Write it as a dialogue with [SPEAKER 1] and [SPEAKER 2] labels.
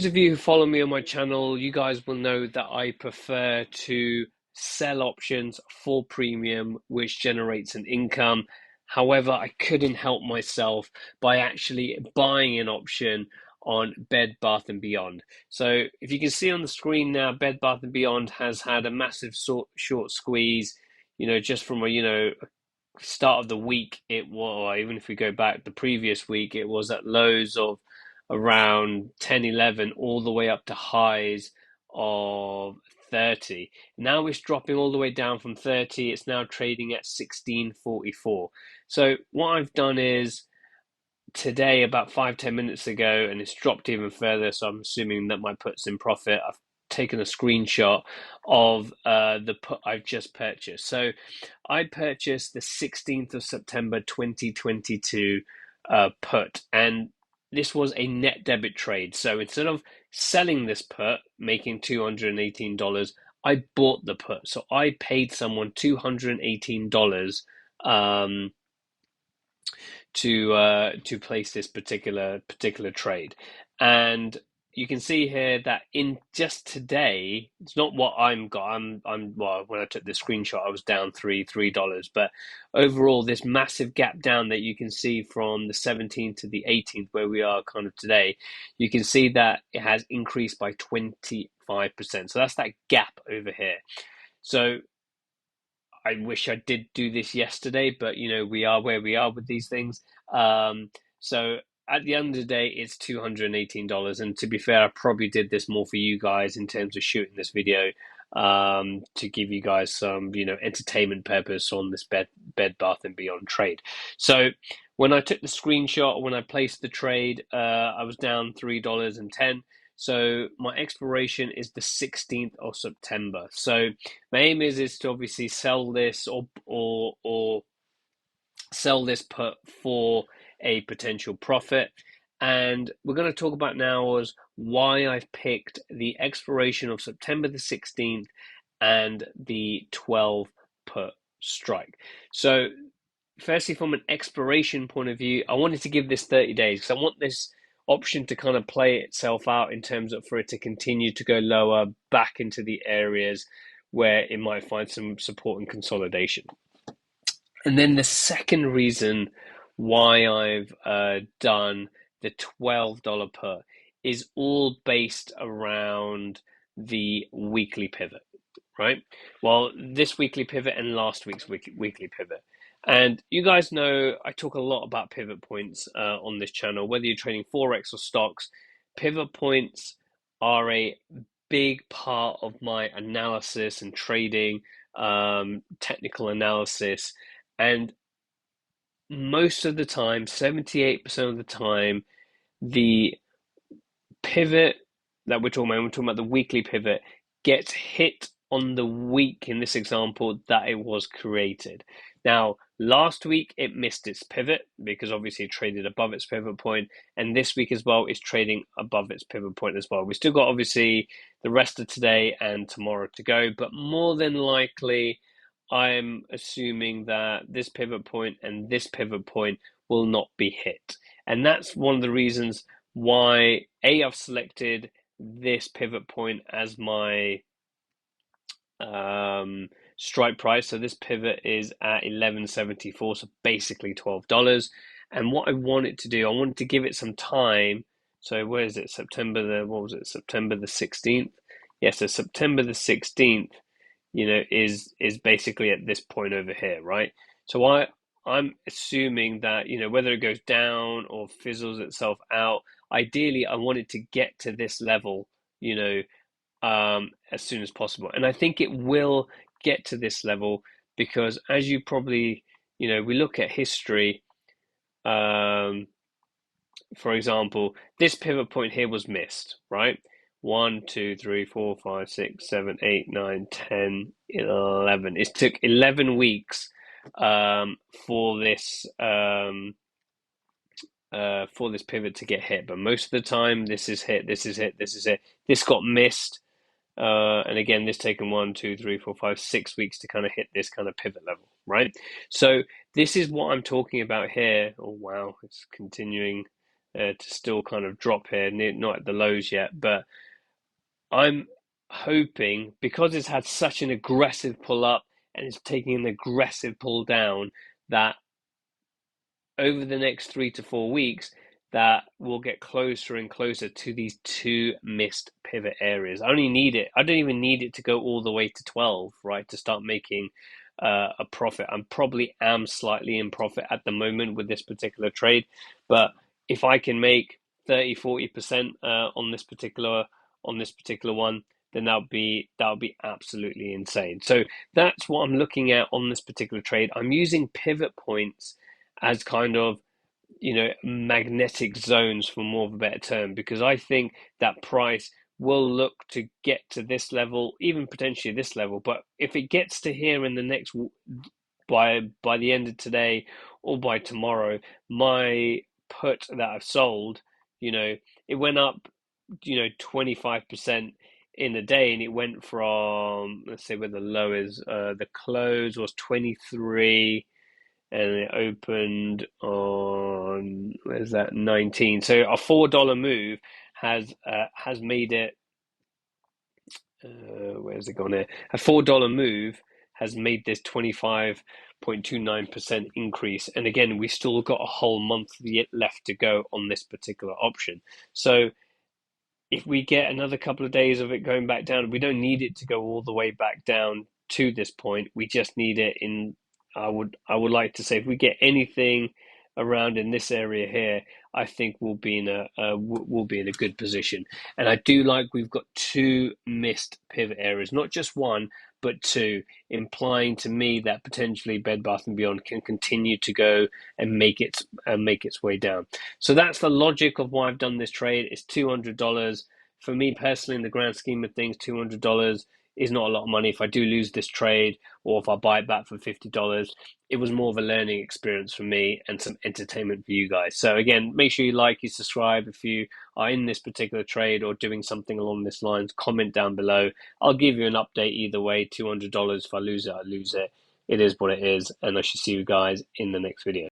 [SPEAKER 1] those of you who follow me on my channel, you guys will know that I prefer to sell options for premium, which generates an income. However, I couldn't help myself by actually buying an option on Bed Bath and Beyond. So if you can see on the screen now, Bed Bath and Beyond has had a massive short squeeze, just from a start of the week. It was, even if we go back the previous week, it was at lows of around 10, 11, all the way up to highs of 30. Now it's dropping all the way down from 30. It's now trading at 16.44. So what I've done is today, about 5, 10 minutes ago, and it's dropped even further, so I'm assuming that my put's in profit. I've taken a screenshot of the put I've just purchased. So I purchased the 16th of September 2022 put, and this was a net debit trade. So instead of selling this put, making $218, I bought the put. So I paid someone $218 to place this particular trade. And you can see here that in just today, it's not what well, when I took the screenshot, I was down $3, but overall, this massive gap down that you can see from the 17th to the 18th, where we are kind of today, you can see that it has increased by 25%. So that's that gap over here. So I wish I did do this yesterday, but we are where we are with these things. So at the end of the day, it's $218. And to be fair, I probably did this more for you guys in terms of shooting this video, to give you guys some, entertainment purpose on this Bed Bath and Beyond trade. So when I took the screenshot, when I placed the trade, I was down $3.10. So my expiration is the 16th of September. So my aim is to obviously sell this or sell this put for a potential profit. And we're going to talk about now is why I've picked the expiration of September the 16th and the 12 put strike. So firstly, from an expiration point of view, I wanted to give this 30 days because I want this option to kind of play itself out in terms of for it to continue to go lower back into the areas where it might find some support and consolidation. And then the second reason why I've done the $12 put is all based around the weekly pivot, right? Well, this weekly pivot and last week's weekly pivot. And you guys know I talk a lot about pivot points on this channel, whether you're trading Forex or stocks. Pivot points are a big part of my analysis and trading, technical analysis. And most of the time, 78% of the time, the pivot that we're talking about the weekly pivot, gets hit on the week in this example that it was created. Now, last week it missed its pivot because obviously it traded above its pivot point, and this week as well is trading above its pivot point as well. We still got obviously the rest of today and tomorrow to go, but more than likely I'm assuming that this pivot point and this pivot point will not be hit. And that's one of the reasons why I've selected this pivot point as my strike price. So this pivot is at 11.74, so basically $12. And what I want it to do, I wanted to give it some time. So where is it? September the 16th? Yeah, so September the 16th, is basically at this point over here, right? So I'm assuming that, whether it goes down or fizzles itself out, ideally I want it to get to this level, as soon as possible. And I think it will get to this level because as you probably, we look at history, for example, this pivot point here was missed, right? 1, 2, 3, 4, 5, 6, 7, 8, 9, 10, 11. It took 11 weeks for this pivot to get hit, but most of the time this is hit, this is hit, this is hit. This got missed, and again, this taken 1, 2, 3, 4, 5, 6 weeks to kind of hit this kind of pivot level, right? So this is what I'm talking about here. Oh wow, it's continuing. to still kind of drop here, not at the lows yet, but I'm hoping because it's had such an aggressive pull up and it's taking an aggressive pull down that over the next 3 to 4 weeks that we'll get closer and closer to these two missed pivot areas. I only need it. I don't even need it to go all the way to 12, right, to start making a profit. I'm probably am slightly in profit at the moment with this particular trade, but if I can make 30-40% on this particular one, then that would be absolutely insane. So that's what I'm looking at on this particular trade. I'm using pivot points as kind of magnetic zones, for more of a better term, because I think that price will look to get to this level, even potentially this level. But if it gets to here in the next by the end of today or by tomorrow, my put that I've sold, it went up 25% in a day, and it went from, let's say where the low is, the close was 23 and it opened on, where's that, 19. So a $4 move has made it, where's it gone here? A $4 move has made this 25.29% increase. And again, we still got a whole month yet left to go on this particular option. So if we get another couple of days of it going back down, we don't need it to go all the way back down to this point. We just need it in, I would like to say, if we get anything around in this area here, I think we'll be in a good position. And I do like we've got two missed pivot areas, not just one, but two, implying to me that potentially Bed Bath and Beyond can continue to go and make its way down. So that's the logic of why I've done this trade. It's $200. For me personally, in the grand scheme of things, $200 is not a lot of money. If I do lose this trade, or if I buy it back for $50, it was more of a learning experience for me and some entertainment for you guys. So again, make sure you subscribe if you are in this particular trade or doing something along this lines. Comment down below. I'll give you an update either way. $200. If I lose it, I lose it. It is what it is, and I should see you guys in the next video.